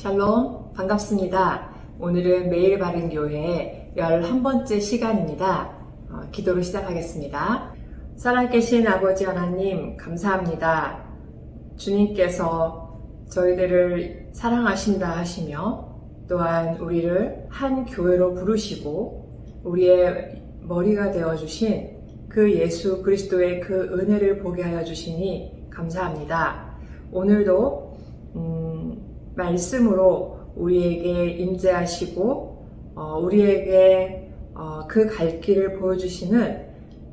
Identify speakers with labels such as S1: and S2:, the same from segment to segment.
S1: 샬롬, 반갑습니다. 오늘은 매일 바른 교회 11번째 시간입니다. 기도로 시작하겠습니다. 살아계신 아버지 하나님, 감사합니다. 주님께서 저희들을 사랑하신다 하시며 또한 우리를 한 교회로 부르시고 우리의 머리가 되어주신 그 예수 그리스도의 그 은혜를 보게 하여 주시니 감사합니다. 오늘도 말씀으로 우리에게 임재하시고 우리에게 그 갈 길을 보여주시는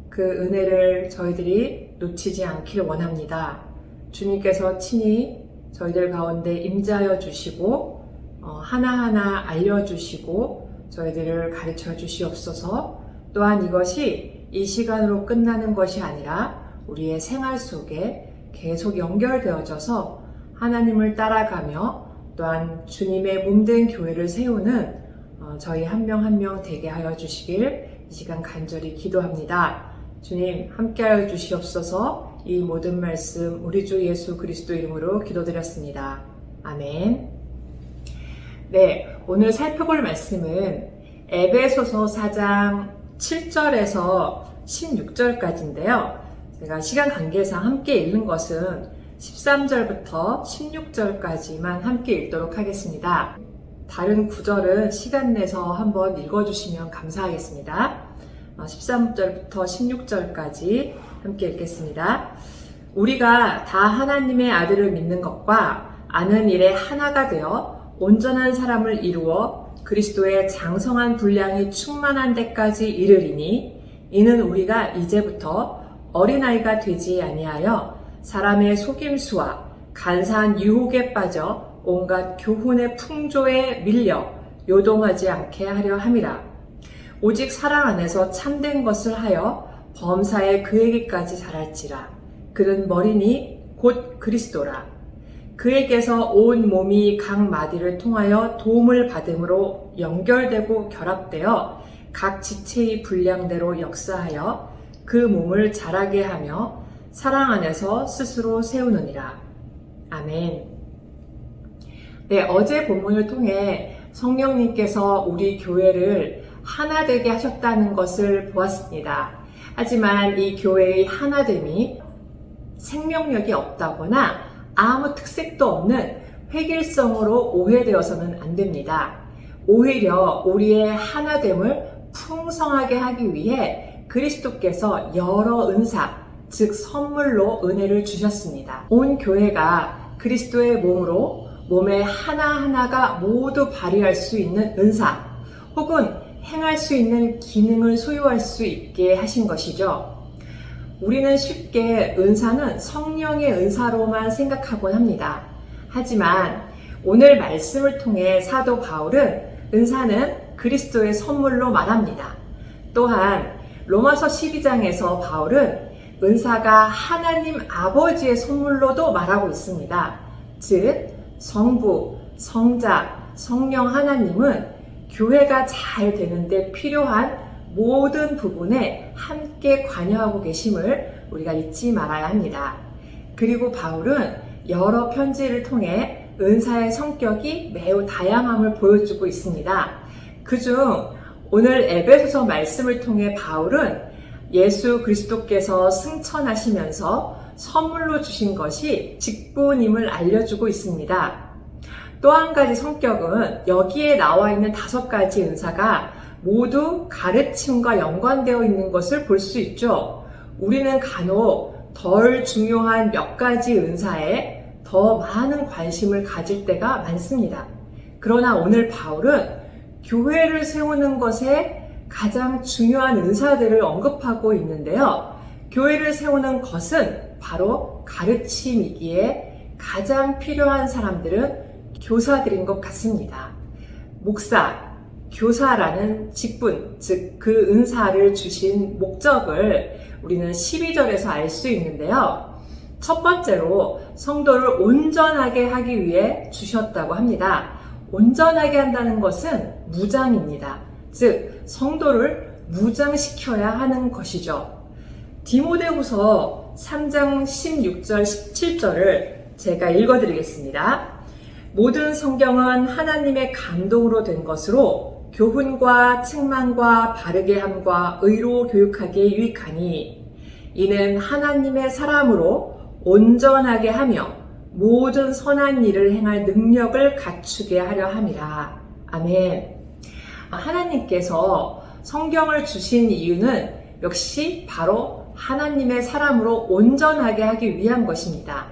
S1: 그 은혜를 저희들이 놓치지 않길 원합니다. 주님께서 친히 저희들 가운데 임재하여 주시고 하나하나 알려주시고 저희들을 가르쳐 주시옵소서. 또한 이것이 이 시간으로 끝나는 것이 아니라 우리의 생활 속에 계속 연결되어져서 하나님을 따라가며 또한 주님의 몸된 교회를 세우는 저희 한 명 한 명 되게 하여 주시길 이 시간 간절히 기도합니다. 주님 함께하여 주시옵소서. 이 모든 말씀 우리 주 예수 그리스도 이름으로 기도드렸습니다. 아멘. 네, 오늘 살펴볼 말씀은 에베소서 4장 7절에서 16절까지인데요. 제가 시간 관계상 함께 읽는 것은 13절부터 16절까지만 함께 읽도록 하겠습니다. 다른 구절은 시간 내서 한번 읽어주시면 감사하겠습니다. 13절부터 16절까지 함께 읽겠습니다. 우리가 다 하나님의 아들을 믿는 것과 아는 일에 하나가 되어 온전한 사람을 이루어 그리스도의 장성한 분량이 충만한 데까지 이르리니 이는 우리가 이제부터 어린아이가 되지 아니하여 사람의 속임수와 간사한 유혹에 빠져 온갖 교훈의 풍조에 밀려 요동하지 않게 하려 함이라. 오직 사랑 안에서 참된 것을 하여 범사에 그에게까지 자랄지라. 그는 머리니 곧 그리스도라. 그에게서 온 몸이 각 마디를 통하여 도움을 받음으로 연결되고 결합되어 각 지체의 분량대로 역사하여 그 몸을 자라게 하며 사랑 안에서 스스로 세우느니라. 아멘. 네, 어제 본문을 통해 성령님께서 우리 교회를 하나 되게 하셨다는 것을 보았습니다. 하지만 이 교회의 하나됨이 생명력이 없다거나 아무 특색도 없는 획일성으로 오해되어서는 안 됩니다. 오히려 우리의 하나됨을 풍성하게 하기 위해 그리스도께서 여러 은사, 즉 선물로 은혜를 주셨습니다. 온 교회가 그리스도의 몸으로 몸의 하나하나가 모두 발휘할 수 있는 은사 혹은 행할 수 있는 기능을 소유할 수 있게 하신 것이죠. 우리는 쉽게 은사는 성령의 은사로만 생각하곤 합니다. 하지만 오늘 말씀을 통해 사도 바울은 은사는 그리스도의 선물로 말합니다. 또한 로마서 12장에서 바울은 은사가 하나님 아버지의 선물로도 말하고 있습니다. 즉 성부, 성자, 성령 하나님은 교회가 잘 되는데 필요한 모든 부분에 함께 관여하고 계심을 우리가 잊지 말아야 합니다. 그리고 바울은 여러 편지를 통해 은사의 성격이 매우 다양함을 보여주고 있습니다. 그중 오늘 에베소서 말씀을 통해 바울은 예수 그리스도께서 승천하시면서 선물로 주신 것이 직분임을 알려주고 있습니다. 또 한 가지 성격은 여기에 나와 있는 5가지 은사가 모두 가르침과 연관되어 있는 것을 볼 수 있죠. 우리는 간혹 덜 중요한 몇 가지 은사에 더 많은 관심을 가질 때가 많습니다. 그러나 오늘 바울은 교회를 세우는 것에 가장 중요한 은사들을 언급하고 있는데요. 교회를 세우는 것은 바로 가르침이기에 가장 필요한 사람들은 교사들인 것 같습니다. 목사, 교사라는 직분, 즉 그 은사를 주신 목적을 우리는 12절에서 알 수 있는데요. 첫 번째로 성도를 온전하게 하기 위해 주셨다고 합니다. 온전하게 한다는 것은 무장입니다. 즉 성도를 무장시켜야 하는 것이죠. 디모데후서 3장 16절 17절을 제가 읽어드리겠습니다. 모든 성경은 하나님의 감동으로 된 것으로 교훈과 책망과 바르게 함과 의로 교육하기에 유익하니 이는 하나님의 사람으로 온전하게 하며 모든 선한 일을 행할 능력을 갖추게 하려 함이라. 아멘. 하나님께서 성경을 주신 이유는 역시 바로 하나님의 사람으로 온전하게 하기 위한 것입니다.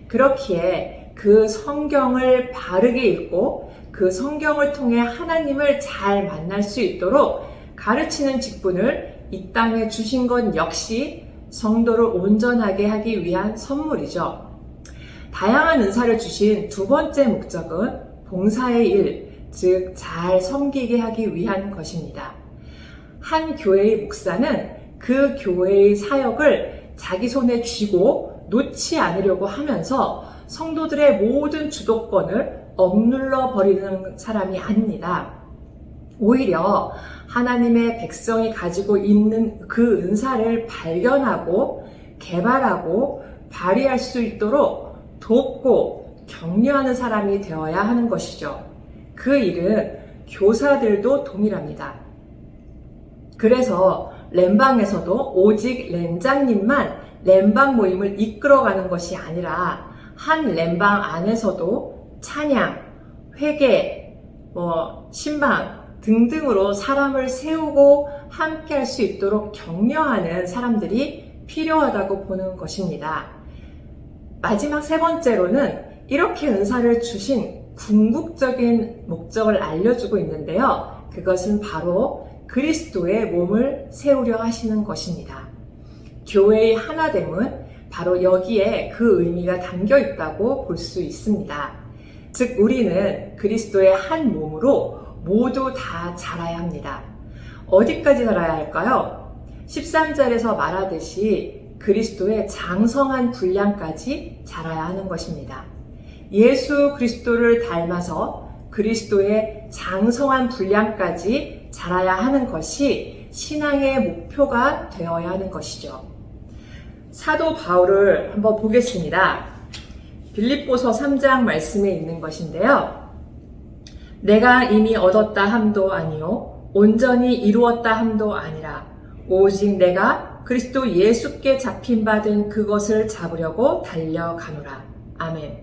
S1: 그렇기에 그 성경을 바르게 읽고 그 성경을 통해 하나님을 잘 만날 수 있도록 가르치는 직분을 이 땅에 주신 것 역시 성도를 온전하게 하기 위한 선물이죠. 다양한 은사를 주신 두 번째 목적은 봉사의 일, 즉 잘 섬기게 하기 위한 것입니다. 한 교회의 목사는 그 교회의 사역을 자기 손에 쥐고 놓지 않으려고 하면서 성도들의 모든 주도권을 억눌러 버리는 사람이 아닙니다. 오히려 하나님의 백성이 가지고 있는 그 은사를 발견하고 개발하고 발휘할 수 있도록 돕고 격려하는 사람이 되어야 하는 것이죠. 그 일은 교사들도 동일합니다. 그래서 렘방에서도 오직 렘장님만 렘방 모임을 이끌어가는 것이 아니라 한 렘방 안에서도 찬양, 회개, 신방 등등으로 사람을 세우고 함께 할 수 있도록 격려하는 사람들이 필요하다고 보는 것입니다. 마지막 세 번째로는 이렇게 은사를 주신 궁극적인 목적을 알려주고 있는데요. 그것은 바로 그리스도의 몸을 세우려 하시는 것입니다. 교회의 하나됨은 바로 여기에 그 의미가 담겨 있다고 볼 수 있습니다. 즉 우리는 그리스도의 한 몸으로 모두 다 자라야 합니다. 어디까지 자라야 할까요? 13절에서 말하듯이 그리스도의 장성한 분량까지 자라야 하는 것입니다. 예수 그리스도를 닮아서 그리스도의 장성한 분량까지 자라야 하는 것이 신앙의 목표가 되어야 하는 것이죠. 사도 바울을 한번 보겠습니다. 빌립보서 3장 말씀에 있는 것인데요. 내가 이미 얻었다 함도 아니요 온전히 이루었다 함도 아니라 오직 내가 그리스도 예수께 잡힌 바 된 그것을 잡으려고 달려가노라. 아멘.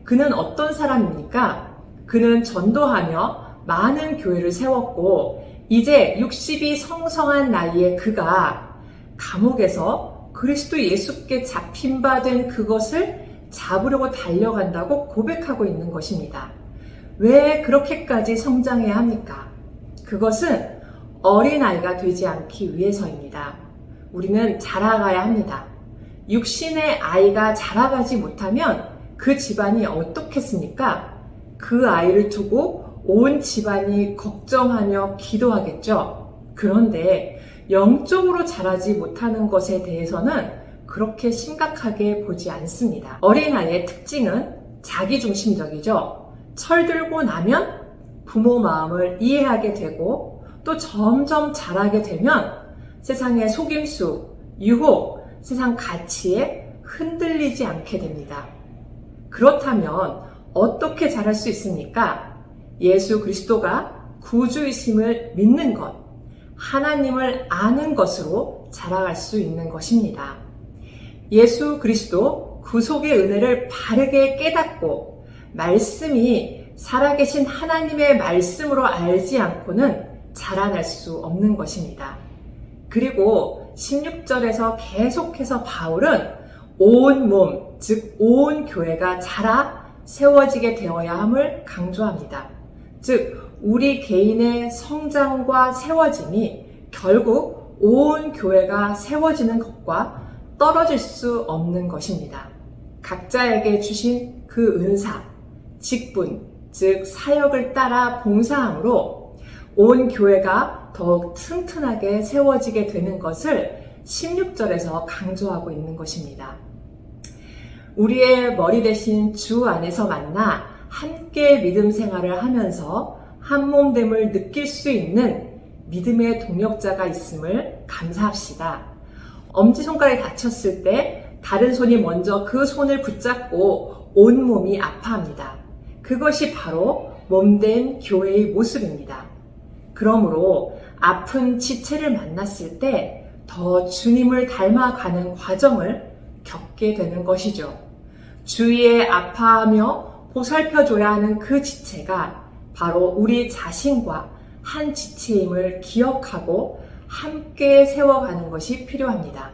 S1: 그는 어떤 사람입니까? 그는 전도하며 많은 교회를 세웠고 이제 60이 성성한 나이에 그가 감옥에서 그리스도 예수께 잡힌 바 된 그것을 잡으려고 달려간다고 고백하고 있는 것입니다. 왜 그렇게까지 성장해야 합니까? 그것은 어린아이가 되지 않기 위해서입니다. 우리는 자라가야 합니다. 육신의 아이가 자라가지 못하면 그 집안이 어떻겠습니까? 그 아이를 두고 온 집안이 걱정하며 기도하겠죠. 그런데 영적으로 자라지 못하는 것에 대해서는 그렇게 심각하게 보지 않습니다. 어린아이의 특징은 자기중심적이죠. 철들고 나면 부모 마음을 이해하게 되고 또 점점 자라게 되면 세상의 속임수, 유혹, 세상 가치에 흔들리지 않게 됩니다. 그렇다면 어떻게 자랄 수 있습니까? 예수 그리스도가 구주이심을 믿는 것, 하나님을 아는 것으로 자라갈 수 있는 것입니다. 예수 그리스도 구속의 은혜를 바르게 깨닫고 말씀이 살아계신 하나님의 말씀으로 알지 않고는 자라날 수 없는 것입니다. 그리고 16절에서 계속해서 바울은 온 몸, 즉 온 교회가 자라 세워지게 되어야 함을 강조합니다. 즉 우리 개인의 성장과 세워짐이 결국 온 교회가 세워지는 것과 떨어질 수 없는 것입니다. 각자에게 주신 그 은사, 직분, 즉 사역을 따라 봉사함으로 온 교회가 더욱 튼튼하게 세워지게 되는 것을 16절에서 강조하고 있는 것입니다. 우리의 머리 대신 주 안에서 만나 함께 믿음 생활을 하면서 한 몸됨을 느낄 수 있는 믿음의 동역자가 있음을 감사합시다. 엄지손가락이 다쳤을 때 다른 손이 먼저 그 손을 붙잡고 온 몸이 아파합니다. 그것이 바로 몸된 교회의 모습입니다. 그러므로 아픈 지체를 만났을 때 더 주님을 닮아가는 과정을 겪게 되는 것이죠. 주위에 아파하며 보살펴줘야 하는 그 지체가 바로 우리 자신과 한 지체임을 기억하고 함께 세워가는 것이 필요합니다.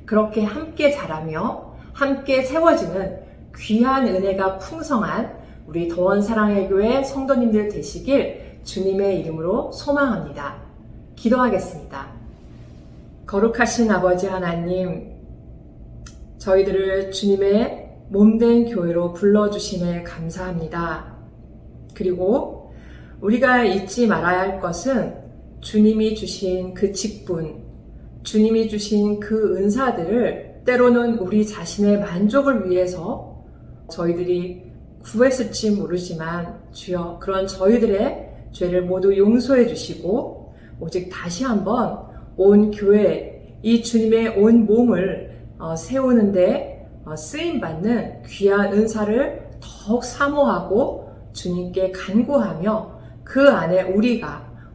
S1: 그렇게 함께 자라며 함께 세워지는 귀한 은혜가 풍성한 우리 더원사랑의 교회 성도님들 되시길 주님의 이름으로 소망합니다. 기도하겠습니다. 거룩하신 아버지 하나님, 저희들을 주님의 몸된 교회로 불러주심에 감사합니다. 그리고 우리가 잊지 말아야 할 것은 주님이 주신 그 직분, 주님이 주신 그 은사들을 때로는 우리 자신의 만족을 위해서 저희들이 구했을지 모르지만 주여 그런 저희들의 죄를 모두 용서해 주시고 오직 다시 한번 온 교회, 이 주님의 온 몸을 세우는데 쓰임받는 귀한 은사를 더욱 사모하고 주님께 간구하며 그 안에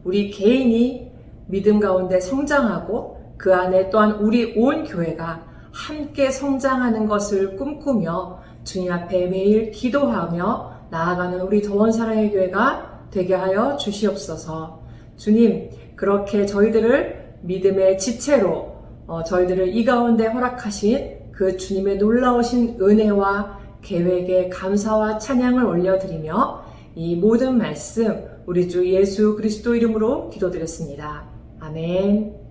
S1: 우리 개인이 믿음 가운데 성장하고 그 안에 또한 우리 온 교회가 함께 성장하는 것을 꿈꾸며 주님 앞에 매일 기도하며 나아가는 우리 더원사랑의 교회가 되게 하여 주시옵소서. 주님, 그렇게 저희들을 믿음의 지체로 저희들을 이 가운데 허락하신 그 주님의 놀라우신 은혜와 계획에 감사와 찬양을 올려드리며 이 모든 말씀 우리 주 예수 그리스도 이름으로 기도드렸습니다. 아멘.